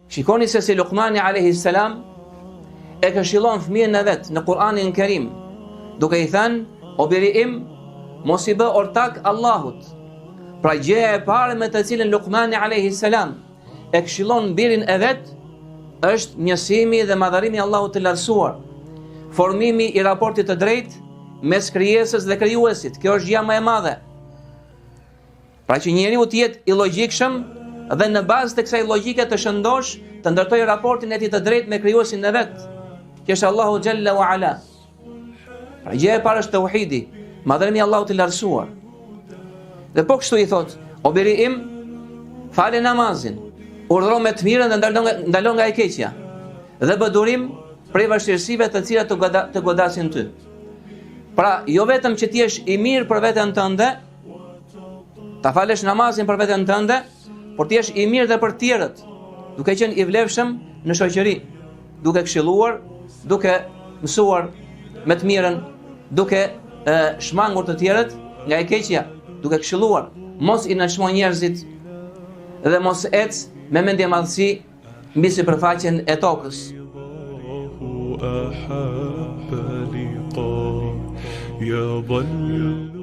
Shikoni se si Luqmani alayhi salam e këshillon fëmijën e vet në Kur'anin Kerim, duke i thënë: "O biri im, mos i bë ortak Allahut." Pra gjëja e parë me të cilën Luqmani alayhi salam e këshillon birin e vet është njësimi dhe madhërimi i Allahut të lartësuar, formimi i raportit të drejtë mes krijesës dhe krijuesit. Kjo është gjëja më e madhe. Pra që njeriu të jetë i logjikshëm dhe në bazë të kësaj logjike të shëndosh të ndërtojë raportin e tij të drejtë me krijuesin e vet, që është Allahu xhalla wa ala. Pra gjëja e parë është tauhidi, madhërimi i Allahut të lartësuar. Dhe po kështu i thot: "O biri im, fale namazin, urdhëro me të mirën dhe ndalo nga e keqja, dhe bë durim prej vështirësive të cilat të godasin ty." Pra, jo vetëm që ti jesh i mirë për veten tënde, ta falesh namazin për veten tënde, por ti jesh i mirë dhe për tjerët, duke qenë i vlefshëm në shoqëri, duke këshilluar, duke mësuar me të mirën, duke shmangur të tjerët nga e keqja, duke këshilluar, mos i nënçmo njerëzit dhe mos ec me mendje madhësi mbi sipërfaqen e tokës. يظل